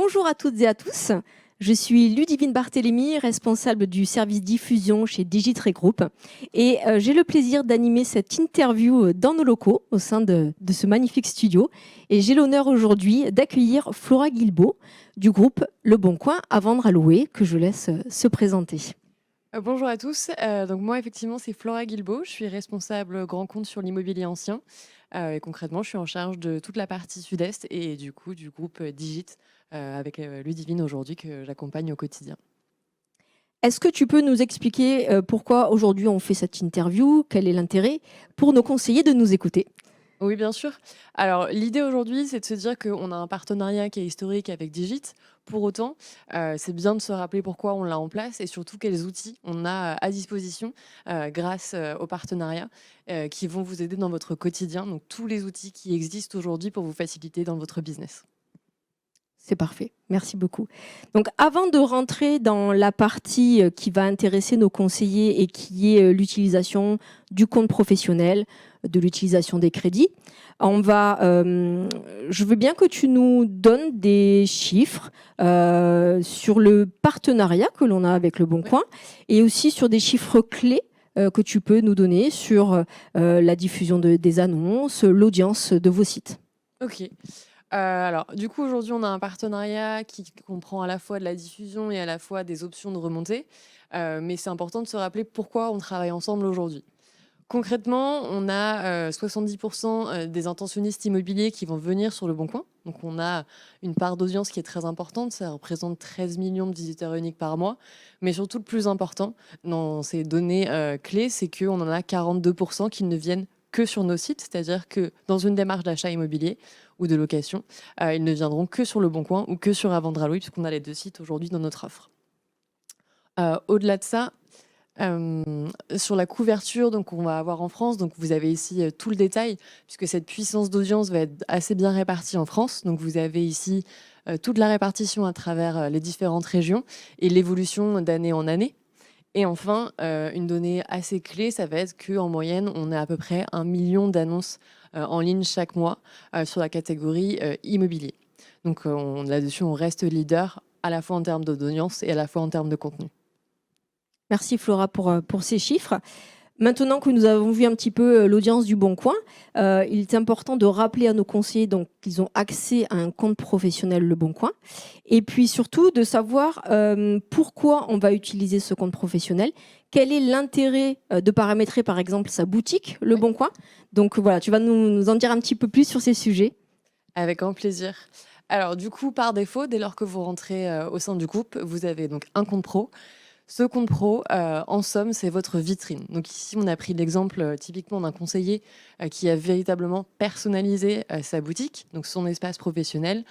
Bonjour à toutes et à tous. Je suis Ludivine Barthélémy, responsable du service diffusion chez Digitree Group. Et j'ai le plaisir d'animer cette interview dans nos locaux, au sein de ce magnifique studio. Et j'ai l'honneur aujourd'hui d'accueillir Flora Guilbault du groupe Le Bon Coin à vendre à louer, que je laisse se présenter. Bonjour à tous. Donc moi, effectivement, c'est Flora Guilbault. Je suis responsable grand compte sur l'immobilier ancien. Et concrètement, je suis en charge de toute la partie sud-est et du coup du groupe Digit avec Ludivine aujourd'hui que j'accompagne au quotidien. Est-ce que tu peux nous expliquer pourquoi aujourd'hui on fait cette interview? Quel est l'intérêt pour nos conseillers de nous écouter? Oui, bien sûr. Alors, l'idée aujourd'hui, c'est de se dire qu'on a un partenariat qui est historique avec Digit. Pour autant, c'est bien de se rappeler pourquoi on l'a en place et surtout quels outils on a à disposition grâce au partenariat qui vont vous aider dans votre quotidien. Donc, tous les outils qui existent aujourd'hui pour vous faciliter dans votre business. C'est parfait, merci beaucoup. Donc avant de rentrer dans la partie qui va intéresser nos conseillers et qui est l'utilisation du compte professionnel, de l'utilisation des crédits, je veux bien que tu nous donnes des chiffres sur le partenariat que l'on a avec Le Bon Coin et aussi sur des chiffres clés que tu peux nous donner sur la diffusion des annonces, l'audience de vos sites. Ok. Alors, du coup, aujourd'hui, on a un partenariat qui comprend à la fois de la diffusion et à la fois des options de remontée. Mais c'est important de se rappeler pourquoi on travaille ensemble aujourd'hui. Concrètement, on a 70% des intentionnistes immobiliers qui vont venir sur Le Bon Coin. Donc, on a une part d'audience qui est très importante. Ça représente 13 millions de visiteurs uniques par mois. Mais surtout, le plus important dans ces données clés, c'est qu'on en a 42% qui ne viennent que sur nos sites. C'est-à-dire que dans une démarche d'achat immobilier ou de location, ils ne viendront que sur Le Bon Coin ou que sur À Vendre à Louer, puisqu'on a les deux sites aujourd'hui dans notre offre. Au-delà de ça, sur la couverture, donc on va avoir en France, donc vous avez ici tout le détail, puisque cette puissance d'audience va être assez bien répartie en France. Donc vous avez ici toute la répartition à travers les différentes régions et l'évolution d'année en année. Et enfin, une donnée assez clé, ça va être qu'en moyenne, on a à peu près 1 million d'annonces en ligne chaque mois sur la catégorie immobilier. Donc là-dessus, on reste leader à la fois en termes d'audience et à la fois en termes de contenu. Merci Flora pour ces chiffres. Maintenant que nous avons vu un petit peu l'audience du Bon Coin, il est important de rappeler à nos conseillers qu'ils ont accès à un compte professionnel Le Bon Coin. Et puis surtout de savoir pourquoi on va utiliser ce compte professionnel. Quel est l'intérêt de paramétrer par exemple sa boutique Le Bon Coin? Donc voilà, tu vas nous en dire un petit peu plus sur ces sujets. Avec grand plaisir. Alors du coup, par défaut, dès lors que vous rentrez au sein du groupe, vous avez donc un compte pro. Ce compte pro, en somme, c'est votre vitrine. Donc ici, on a pris l'exemple typiquement d'un conseiller qui a véritablement personnalisé sa boutique, donc son espace professionnel.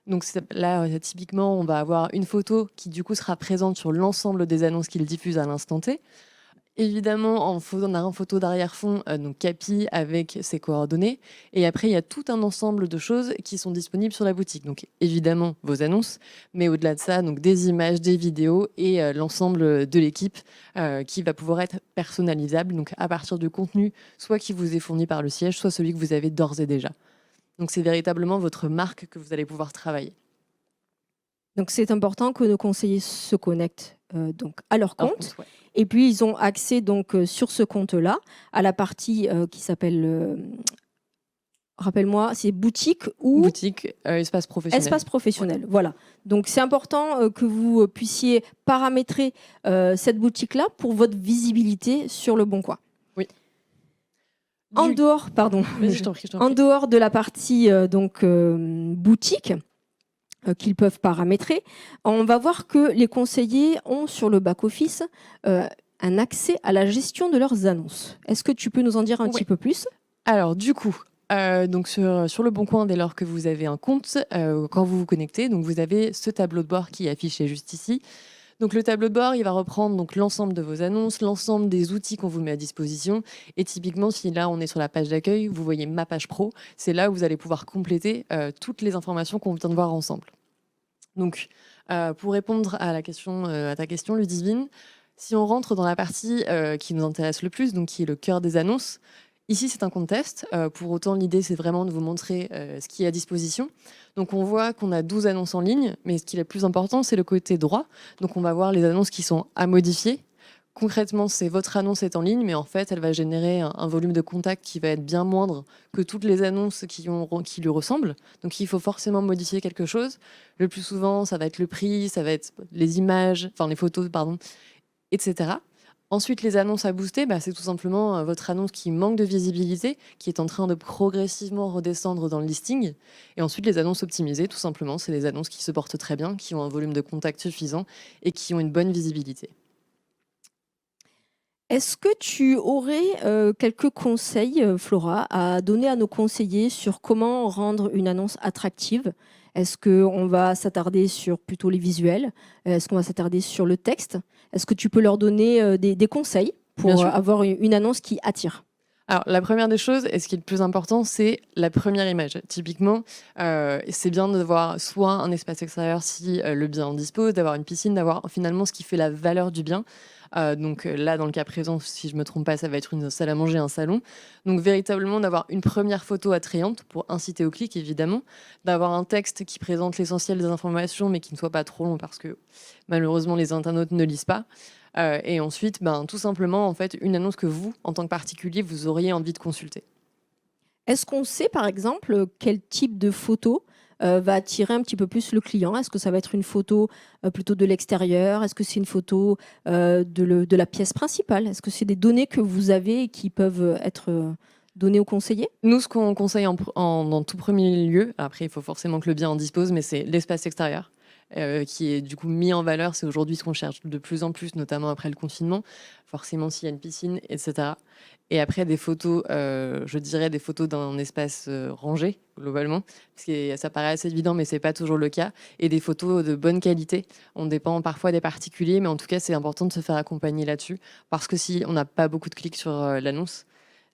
Donc là, typiquement, on va avoir une photo qui du coup sera présente sur l'ensemble des annonces qu'il diffuse à l'instant T. Évidemment, on a un photo d'arrière-fond, donc Capi avec ses coordonnées. Et après, il y a tout un ensemble de choses qui sont disponibles sur la boutique. Donc évidemment, vos annonces, mais au-delà de ça, donc des images, des vidéos et l'ensemble de l'équipe qui va pouvoir être personnalisable. Donc à partir du contenu, soit qui vous est fourni par le siège, soit celui que vous avez d'ores et déjà. Donc c'est véritablement votre marque que vous allez pouvoir travailler. Donc c'est important que nos conseillers se connectent donc à leur Alors, compte. ouais. Et puis ils ont accès donc sur ce compte-là à la partie qui s'appelle, rappelle-moi, c'est boutique ou Boutique, espace professionnel. espace professionnel. Voilà. Donc c'est important que vous puissiez paramétrer cette boutique-là pour votre visibilité sur Le Bon Coin. Oui. En dehors, pardon, Vas-y, je t'en prie. en dehors de la partie boutique, qu'ils peuvent paramétrer, on va voir que les conseillers ont sur le back-office un accès à la gestion de leurs annonces. Est-ce que tu peux nous en dire un petit peu plus? Alors du coup, donc sur Le Bon Coin, dès lors que vous avez un compte, quand vous vous connectez, donc vous avez ce tableau de bord qui est affiché juste ici. Donc le tableau de bord, il va reprendre donc l'ensemble de vos annonces, l'ensemble des outils qu'on vous met à disposition. Et typiquement, si là on est sur la page d'accueil, vous voyez ma page pro, c'est là où vous allez pouvoir compléter toutes les informations qu'on vient de voir ensemble. Donc pour répondre à à ta question, Ludivine, si on rentre dans la partie qui nous intéresse le plus, donc qui est le cœur des annonces, Ici, c'est un compte test. Pour autant, l'idée, c'est vraiment de vous montrer ce qui est à disposition. Donc, on voit qu'on a 12 annonces en ligne, mais ce qui est le plus important, c'est le côté droit. Donc, on va voir les annonces qui sont à modifier. Concrètement, c'est votre annonce est en ligne, mais en fait, elle va générer un volume de contacts qui va être bien moindre que toutes les annonces qui lui ressemblent. Donc, il faut forcément modifier quelque chose. Le plus souvent, ça va être le prix, ça va être les images, enfin les photos, pardon, etc. Ensuite, les annonces à booster, c'est tout simplement votre annonce qui manque de visibilité, qui est en train de progressivement redescendre dans le listing. Et ensuite, les annonces optimisées, tout simplement, c'est les annonces qui se portent très bien, qui ont un volume de contact suffisant et qui ont une bonne visibilité. Est-ce que tu aurais quelques conseils, Flora, à donner à nos conseillers sur comment rendre une annonce attractive? Est-ce qu'on va s'attarder sur plutôt les visuels? Est-ce qu'on va s'attarder sur le texte? Est-ce que tu peux leur donner des conseils Bien pour sûr. avoir une annonce qui attire? Alors, la première des choses, et ce qui est le plus important, c'est la première image. Typiquement, c'est bien de voir soit un espace extérieur si le bien en dispose, d'avoir une piscine, d'avoir finalement ce qui fait la valeur du bien. Donc là, dans le cas présent, si je me trompe pas, ça va être une salle à manger, un salon. Donc véritablement d'avoir une première photo attrayante pour inciter au clic, évidemment. D'avoir un texte qui présente l'essentiel des informations, mais qui ne soit pas trop long parce que malheureusement les internautes ne lisent pas. Et ensuite, tout simplement, en fait, une annonce que vous, en tant que particulier, vous auriez envie de consulter. Est-ce qu'on sait, par exemple, quel type de photo va attirer un petit peu plus le client? Est-ce que ça va être une photo plutôt de l'extérieur? Est-ce que c'est une photo de la pièce principale? Est-ce que c'est des données que vous avez et qui peuvent être données aux conseillers? Nous, ce qu'on conseille dans tout premier lieu, après, il faut forcément que le bien en dispose, mais c'est l'espace extérieur. Qui est du coup mis en valeur. C'est aujourd'hui ce qu'on cherche de plus en plus, notamment après le confinement, forcément s'il y a une piscine, etc. Et après, des photos, je dirais des photos d'un espace rangé, globalement, parce que ça paraît assez évident, mais c'est pas toujours le cas, et des photos de bonne qualité. On dépend parfois des particuliers, mais en tout cas, c'est important de se faire accompagner là-dessus, parce que si on n'a pas beaucoup de clics sur l'annonce,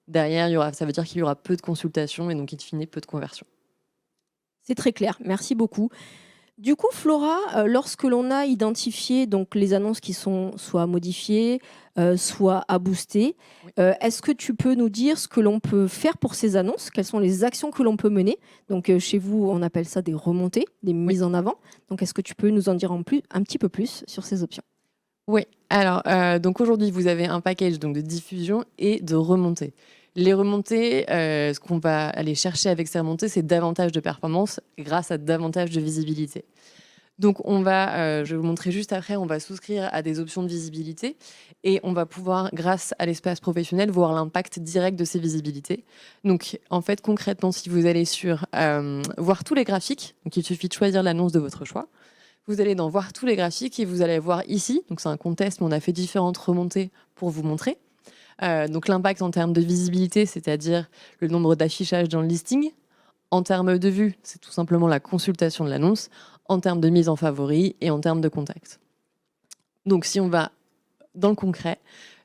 derrière, ça veut dire qu'il y aura peu de consultations, et donc, in fine, peu de conversions. C'est très clair, merci beaucoup. Du coup, Flora, lorsque l'on a identifié donc les annonces qui sont soit modifiées, soit à booster, Oui. est-ce que tu peux nous dire ce que l'on peut faire pour ces annonces? Quelles sont les actions que l'on peut mener? Donc, chez vous, on appelle ça des remontées, des Oui. mises en avant. Donc, est-ce que tu peux nous en dire un petit peu plus sur ces options? Oui, alors donc aujourd'hui, vous avez un package donc de diffusion et de remontée. Les remontées, ce qu'on va aller chercher avec ces remontées, c'est davantage de performance grâce à davantage de visibilité. Donc on va, je vais vous montrer juste après, on va souscrire à des options de visibilité et on va pouvoir, grâce à l'espace professionnel, voir l'impact direct de ces visibilités. Donc en fait, concrètement, si vous allez sur voir tous les graphiques, donc il suffit de choisir l'annonce de votre choix. Vous allez dans voir tous les graphiques et vous allez voir ici, donc c'est un contest, mais on a fait différentes remontées pour vous montrer. Donc l'impact en termes de visibilité, c'est-à-dire le nombre d'affichages dans le listing. En termes de vue, c'est tout simplement la consultation de l'annonce. En termes de mise en favori et en termes de contact. Donc si on va dans le concret,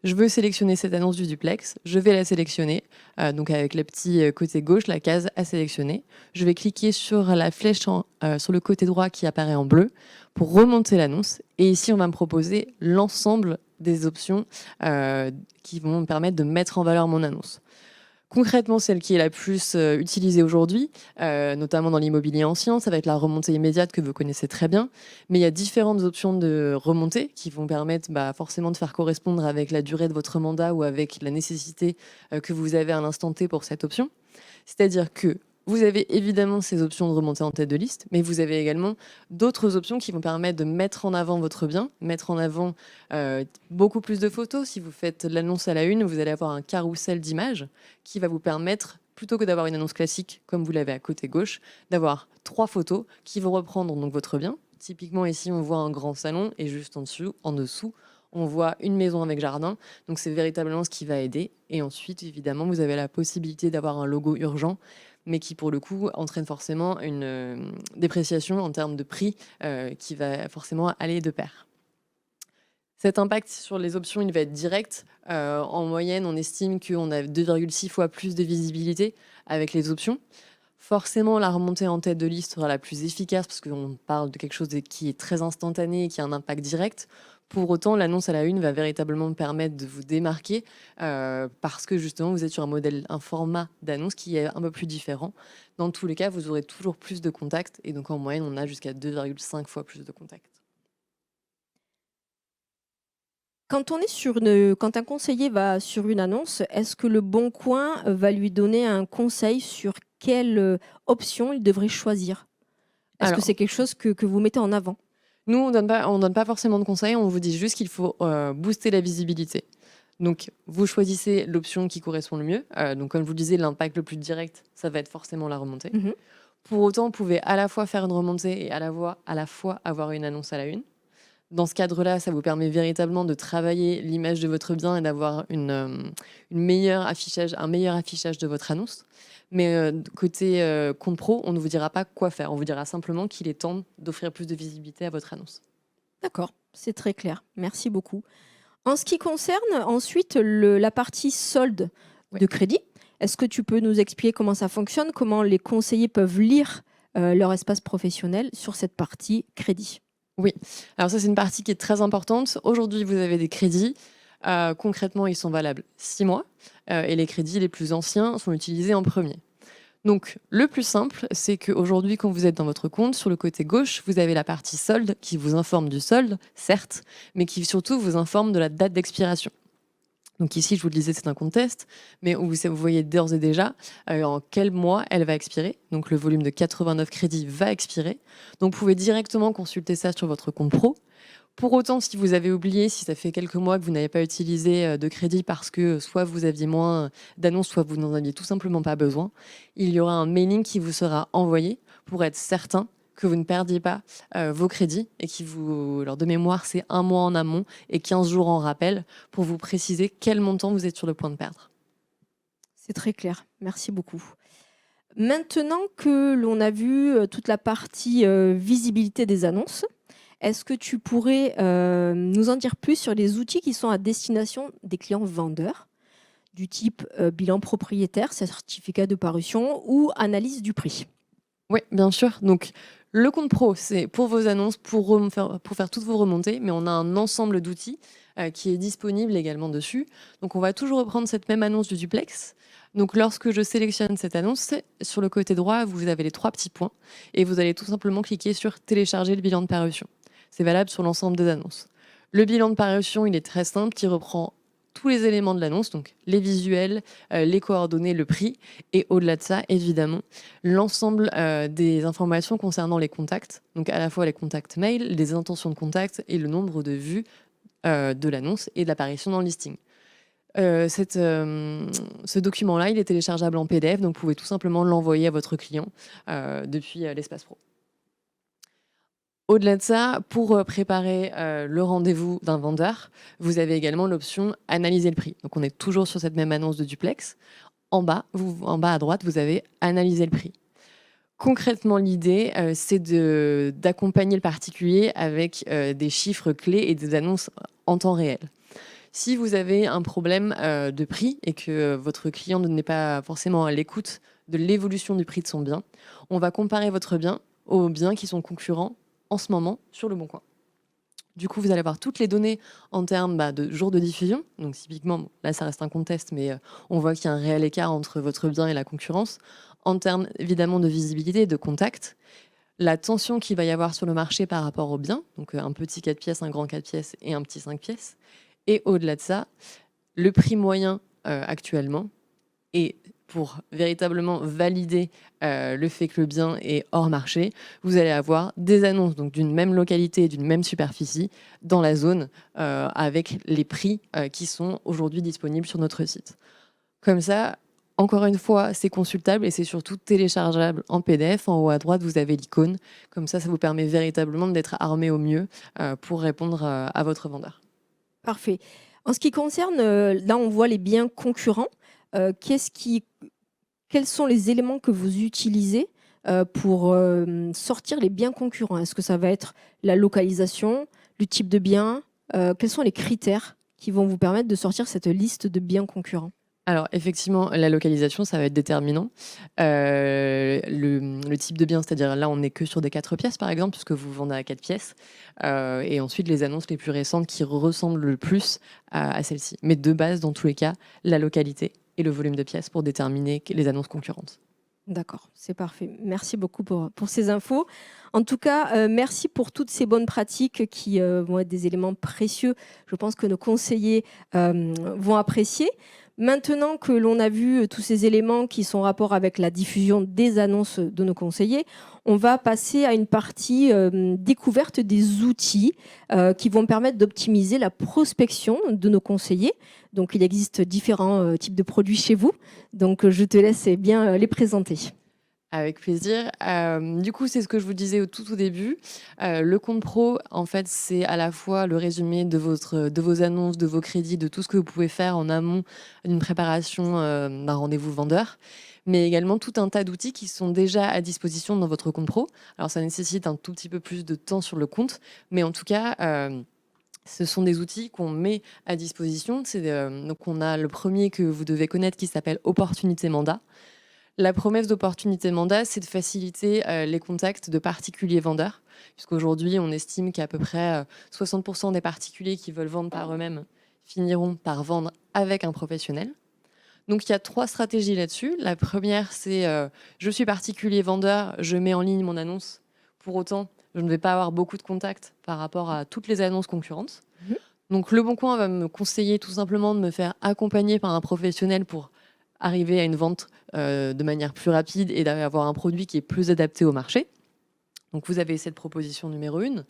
je veux sélectionner cette annonce du duplex, je vais la sélectionner, donc avec le petit côté gauche, la case à sélectionner. Je vais cliquer sur la flèche sur le côté droit qui apparaît en bleu pour remonter l'annonce. Et ici, on va me proposer l'ensemble des options qui vont me permettre de mettre en valeur mon annonce. Concrètement, celle qui est la plus utilisée aujourd'hui, notamment dans l'immobilier ancien, ça va être la remontée immédiate que vous connaissez très bien. Mais il y a différentes options de remontée qui vont permettre forcément de faire correspondre avec la durée de votre mandat ou avec la nécessité que vous avez à l'instant T pour cette option. C'est-à-dire que vous avez évidemment ces options de remontée en tête de liste, mais vous avez également d'autres options qui vont permettre de mettre en avant votre bien, mettre en avant beaucoup plus de photos. Si vous faites l'annonce à la une, vous allez avoir un carrousel d'images qui va vous permettre, plutôt que d'avoir une annonce classique comme vous l'avez à côté gauche, d'avoir 3 photos qui vont reprendre donc votre bien. Typiquement ici, on voit un grand salon et juste en dessous, on voit une maison avec jardin. Donc c'est véritablement ce qui va aider. Et ensuite, évidemment, vous avez la possibilité d'avoir un logo urgent, mais qui pour le coup entraîne forcément une dépréciation en termes de prix qui va forcément aller de pair. Cet impact sur les options, il va être direct. En moyenne, on estime qu'on a 2,6 fois plus de visibilité avec les options. Forcément, la remontée en tête de liste sera la plus efficace parce qu'on parle de quelque chose qui est très instantané et qui a un impact direct. Pour autant, l'annonce à la une va véritablement permettre de vous démarquer parce que justement, vous êtes sur un format d'annonce qui est un peu plus différent. Dans tous les cas, vous aurez toujours plus de contacts et donc en moyenne, on a jusqu'à 2,5 fois plus de contacts. Quand un conseiller va sur une annonce, est-ce que le Bon Coin va lui donner un conseil sur quelle option il devrait choisir? Est-ce que Alors, c'est quelque chose que vous mettez en avant? nous, on donne pas forcément de conseils, on vous dit juste qu'il faut booster la visibilité. Donc, vous choisissez l'option qui correspond le mieux. Donc, comme je vous le disais, l'impact le plus direct, ça va être forcément la remontée. Mhm. Pour autant, vous pouvez à la fois faire une remontée et à la fois avoir une annonce à la une. Dans ce cadre-là, ça vous permet véritablement de travailler l'image de votre bien et d'avoir un meilleur affichage de votre annonce. Mais côté compte pro, on ne vous dira pas quoi faire. On vous dira simplement qu'il est temps d'offrir plus de visibilité à votre annonce. D'accord, c'est très clair. Merci beaucoup. En ce qui concerne ensuite la partie solde Ouais. de crédit, est-ce que tu peux nous expliquer comment ça fonctionne, comment les conseillers peuvent lire leur espace professionnel sur cette partie crédit? Oui, alors ça, c'est une partie qui est très importante. Aujourd'hui, vous avez des crédits. Concrètement, ils sont valables 6 mois et les crédits les plus anciens sont utilisés en premier. Donc, le plus simple, c'est qu'aujourd'hui, quand vous êtes dans votre compte, sur le côté gauche, vous avez la partie solde qui vous informe du solde, certes, mais qui surtout vous informe de la date d'expiration. Donc ici, je vous le disais, c'est un compte test, mais vous voyez d'ores et déjà en quel mois elle va expirer. Donc le volume de 89 crédits va expirer. Donc vous pouvez directement consulter ça sur votre compte pro. Pour autant, si vous avez oublié, si ça fait quelques mois que vous n'avez pas utilisé de crédit parce que soit vous aviez moins d'annonces, soit vous n'en aviez tout simplement pas besoin, il y aura un mailing qui vous sera envoyé pour être certain que vous ne perdiez pas vos crédits et alors de mémoire, c'est 1 mois en amont et 15 jours en rappel pour vous préciser quel montant vous êtes sur le point de perdre. C'est très clair. Merci beaucoup. Maintenant que l'on a vu toute la partie visibilité des annonces, est-ce que tu pourrais nous en dire plus sur les outils qui sont à destination des clients vendeurs, du type bilan propriétaire, certificat de parution ou analyse du prix? Oui, bien sûr. Donc, le compte pro, c'est pour vos annonces, pour faire toutes vos remontées, mais on a un ensemble d'outils qui est disponible également dessus. Donc, on va toujours reprendre cette même annonce du duplex. Donc, lorsque je sélectionne cette annonce, sur le côté droit, vous avez les 3 petits points et vous allez tout simplement cliquer sur télécharger le bilan de parution. C'est valable sur l'ensemble des annonces. Le bilan de parution, il est très simple, il reprend tous les éléments de l'annonce, donc les visuels, les coordonnées, le prix, et au-delà de ça, évidemment, l'ensemble des informations concernant les contacts, donc à la fois les contacts mail, les intentions de contact et le nombre de vues de l'annonce et de l'apparition dans le listing. Ce document-là, il est téléchargeable en PDF, donc vous pouvez tout simplement l'envoyer à votre client depuis l'espace pro. Au-delà de ça, pour préparer le rendez-vous d'un vendeur, vous avez également l'option analyser le prix. Donc on est toujours sur cette même annonce de duplex. En bas à droite, vous avez analyser le prix. Concrètement, l'idée, c'est d'accompagner le particulier avec des chiffres clés et des annonces en temps réel. Si vous avez un problème de prix et que votre client n'est pas forcément à l'écoute de l'évolution du prix de son bien, on va comparer votre bien aux biens qui sont concurrents en ce moment sur Le Bon Coin. Du coup, vous allez avoir toutes les données en termes de jours de diffusion. Donc, typiquement, là, ça reste un contest, mais on voit qu'il y a un réel écart entre votre bien et la concurrence. En termes, évidemment, de visibilité, de contact, la tension qu'il va y avoir sur le marché par rapport au bien, donc un petit 4 pièces, un grand 4 pièces et un petit 5 pièces. Et au-delà de ça, le prix moyen actuellement. Et pour véritablement valider le fait que le bien est hors marché, vous allez avoir des annonces donc d'une même localité, d'une même superficie dans la zone avec les prix qui sont aujourd'hui disponibles sur notre site. Comme ça, encore une fois, c'est consultable et c'est surtout téléchargeable en PDF. En haut à droite, vous avez l'icône. Comme ça vous permet véritablement d'être armé au mieux pour répondre à votre vendeur. Parfait. En ce qui concerne, là on voit les biens concurrents. Quels sont les éléments que vous utilisez pour sortir les biens concurrents? Est-ce que ça va être la localisation, le type de bien? Quels sont les critères qui vont vous permettre de sortir cette liste de biens concurrents? Alors effectivement, la localisation, ça va être déterminant. Le type de bien, c'est-à-dire là, on n'est que sur des 4 pièces, par exemple, puisque vous vendez à 4 pièces. Et ensuite, les annonces les plus récentes qui ressemblent le plus à celles-ci. Mais de base, dans tous les cas, la localité et le volume de pièces pour déterminer les annonces concurrentes. D'accord, c'est parfait. Merci beaucoup pour ces infos. En tout cas, merci pour toutes ces bonnes pratiques qui vont être des éléments précieux. Je pense que nos conseillers vont apprécier. Maintenant que l'on a vu tous ces éléments qui sont en rapport avec la diffusion des annonces de nos conseillers, on va passer à une partie découverte des outils qui vont permettre d'optimiser la prospection de nos conseillers. Donc, il existe différents types de produits chez vous. Donc, je te laisse bien les présenter. Avec plaisir. Du coup, c'est ce que je vous disais au tout début. Le compte pro, en fait, c'est à la fois le résumé de vos annonces, de vos crédits, de tout ce que vous pouvez faire en amont d'une préparation d'un rendez-vous vendeur, mais également tout un tas d'outils qui sont déjà à disposition dans votre compte pro. Alors, ça nécessite un tout petit peu plus de temps sur le compte, mais en tout cas, ce sont des outils qu'on met à disposition. Donc, on a le premier que vous devez connaître qui s'appelle Opportunité Mandat. La promesse d'opportunité mandat, c'est de faciliter les contacts de particuliers vendeurs, puisqu'aujourd'hui, on estime qu'à peu près 60% des particuliers qui veulent vendre par eux-mêmes finiront par vendre avec un professionnel. Donc, il y a 3 stratégies là-dessus. La première, c'est je suis particulier vendeur, je mets en ligne mon annonce. Pour autant, je ne vais pas avoir beaucoup de contacts par rapport à toutes les annonces concurrentes. Mhm. Donc, Le Bon Coin va me conseiller tout simplement de me faire accompagner par un professionnel pour arriver à une vente de manière plus rapide et d'avoir un produit qui est plus adapté au marché. Donc, vous avez cette proposition numéro 1.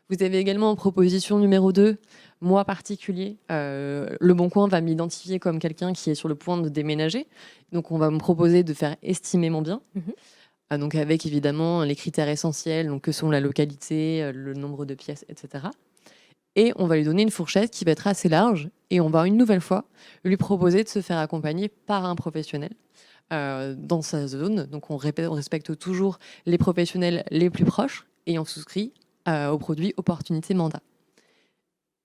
Vous avez également en proposition numéro 2, moi particulier, Le Bon Coin va m'identifier comme quelqu'un qui est sur le point de déménager. Donc, on va me proposer de faire estimer mon bien. Donc, avec évidemment les critères essentiels, donc, que sont la localité, le nombre de pièces, etc. Et on va lui donner une fourchette qui va être assez large et on va une nouvelle fois lui proposer de se faire accompagner par un professionnel dans sa zone. Donc on respecte toujours les professionnels les plus proches et on souscrit au produit Opportunité Mandat.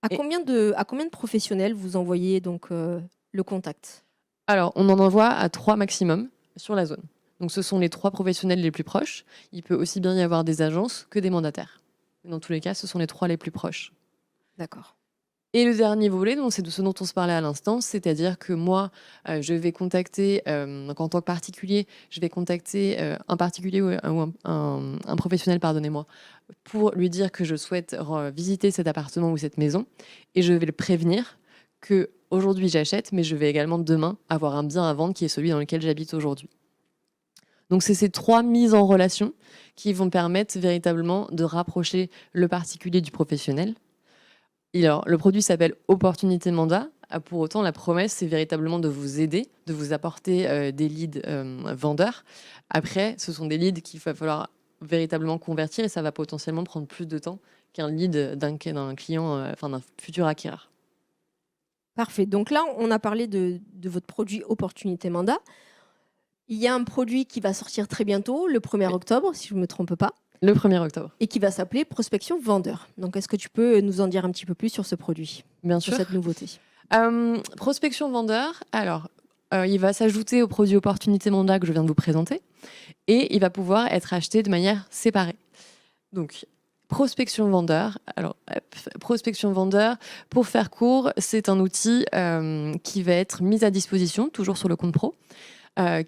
À Et combien de professionnels vous envoyez donc le contact? alors, on en envoie à 3 maximum sur la zone. Donc ce sont les 3 professionnels les plus proches. Il peut aussi bien y avoir des agences que des mandataires. Dans tous les cas, ce sont les 3 les plus proches. D'accord. Et le dernier volet, c'est de ce dont on se parlait à l'instant, c'est-à-dire que moi, je vais contacter, donc en tant que particulier, je vais contacter un particulier ou un professionnel, pardonnez-moi, pour lui dire que je souhaite visiter cet appartement ou cette maison, et je vais le prévenir que aujourd'hui j'achète, mais je vais également demain avoir un bien à vendre qui est celui dans lequel j'habite aujourd'hui. Donc c'est ces 3 mises en relation qui vont permettre véritablement de rapprocher le particulier du professionnel. Alors, le produit s'appelle Opportunité Mandat. Pour autant, la promesse, c'est véritablement de vous aider, de vous apporter des leads vendeurs. Après, ce sont des leads qu'il va falloir véritablement convertir et ça va potentiellement prendre plus de temps qu'un lead d'un client, d'un futur acquéreur. Parfait. Donc là, on a parlé de votre produit Opportunité Mandat. Il y a un produit qui va sortir très bientôt, le 1er octobre, si je ne me trompe pas. Le 1er octobre. Et qui va s'appeler Prospection Vendeur. Donc, est-ce que tu peux nous en dire un petit peu plus sur ce produit, Bien sur sûr. cette nouveauté? Prospection Vendeur, alors, il va s'ajouter au produit Opportunité Mandat que je viens de vous présenter et il va pouvoir être acheté de manière séparée. Donc, prospection vendeur. Alors, prospection vendeur, pour faire court, c'est un outil qui va être mis à disposition, toujours sur le compte pro,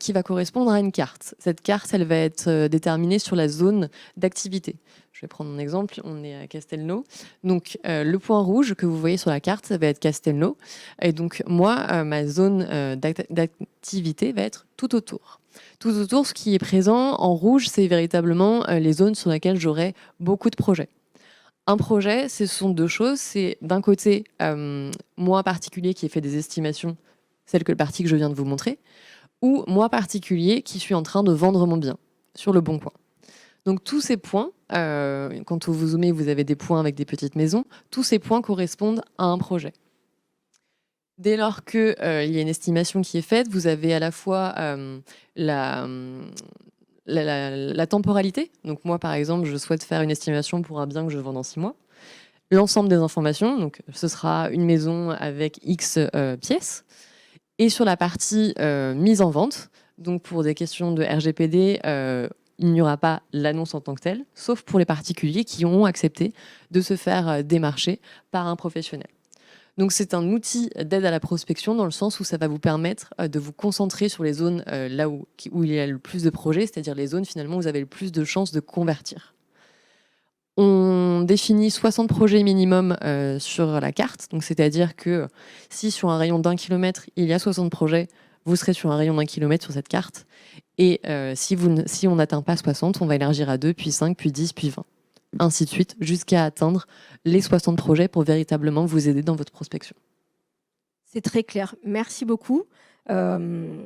qui va correspondre à une carte. Cette carte, elle va être déterminée sur la zone d'activité. Je vais prendre un exemple, on est à Castelnau. Donc, le point rouge que vous voyez sur la carte, ça va être Castelnau. Et donc, moi, ma zone d'activité va être tout autour. Tout autour, ce qui est présent en rouge, c'est véritablement les zones sur lesquelles j'aurai beaucoup de projets. Un projet, ce sont 2 choses. C'est d'un côté, moi particulier qui ai fait des estimations, celle que le parti que je viens de vous montrer, ou moi particulier qui suis en train de vendre mon bien sur le Bon Coin. Donc tous ces points, quand vous zoomez, vous avez des points avec des petites maisons, tous ces points correspondent à un projet. Dès lors qu'il y a une estimation qui est faite, vous avez à la fois la temporalité. Donc moi, par exemple, je souhaite faire une estimation pour un bien que je vends dans 6 mois. L'ensemble des informations, donc ce sera une maison avec X pièces. Et sur la partie mise en vente, donc pour des questions de RGPD, il n'y aura pas l'annonce en tant que telle, sauf pour les particuliers qui ont accepté de se faire démarcher par un professionnel. Donc c'est un outil d'aide à la prospection dans le sens où ça va vous permettre de vous concentrer sur les zones là où il y a le plus de projets, c'est-à-dire les zones finalement où vous avez le plus de chances de convertir. On définit 60 projets minimum sur la carte, donc c'est-à-dire que si sur un rayon d'1 kilomètre, il y a 60 projets, vous serez sur un rayon d'1 kilomètre sur cette carte. Et si on n'atteint pas 60, on va élargir à 2, puis 5, puis 10, puis 20. Ainsi de suite, jusqu'à atteindre les 60 projets pour véritablement vous aider dans votre prospection. C'est très clair. Merci beaucoup. On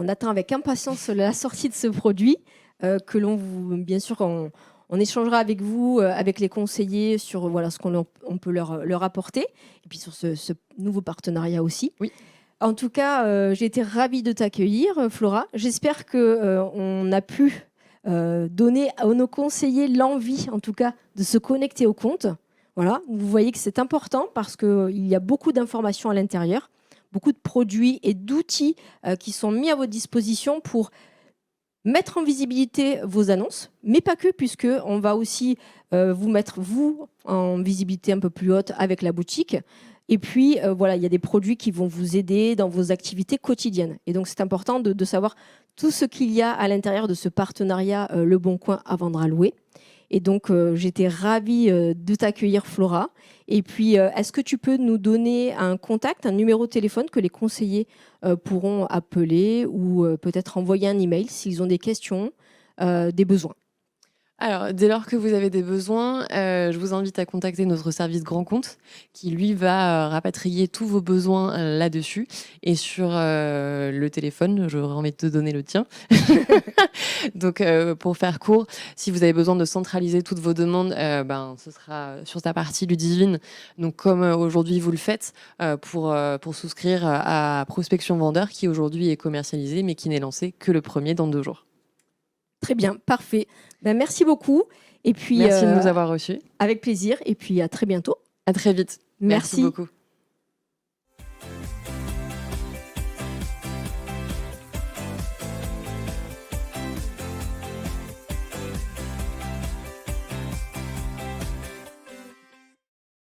attend avec impatience la sortie de ce produit que l'on vous, bien sûr, on échangera avec vous, avec les conseillers sur voilà, ce qu'on peut leur apporter et puis sur ce nouveau partenariat aussi. Oui. En tout cas, j'ai été ravie de t'accueillir, Flora. J'espère qu'on a pu donner à nos conseillers l'envie, en tout cas, de se connecter au compte. Voilà, vous voyez que c'est important parce qu'il y a beaucoup d'informations à l'intérieur, beaucoup de produits et d'outils qui sont mis à votre disposition pour mettre en visibilité vos annonces, mais pas que, puisqu'on va aussi vous mettre, vous, en visibilité un peu plus haute avec la boutique. Et puis, voilà, il y a des produits qui vont vous aider dans vos activités quotidiennes. Et donc, c'est important de savoir tout ce qu'il y a à l'intérieur de ce partenariat Le Bon Coin à vendre à louer. Et donc, j'étais ravie de t'accueillir, Flora. Et puis, est-ce que tu peux nous donner un contact, un numéro de téléphone que les conseillers pourront appeler ou peut-être envoyer un email s'ils ont des questions, des besoins? Alors, dès lors que vous avez des besoins, je vous invite à contacter notre service grand compte qui, lui, va rapatrier tous vos besoins là-dessus. Et sur le téléphone, j'aurais envie de te donner le tien. Donc, pour faire court, si vous avez besoin de centraliser toutes vos demandes, ce sera sur sa partie Ludivine. Donc, comme aujourd'hui vous le faites, pour souscrire à Prospection Vendeur, qui aujourd'hui est commercialisé, mais qui n'est lancé que le 1er dans 2 jours. Très bien, parfait. Merci beaucoup. Et puis, merci de nous avoir reçus. Avec plaisir. Et puis, à très bientôt. À très vite. Merci Beaucoup.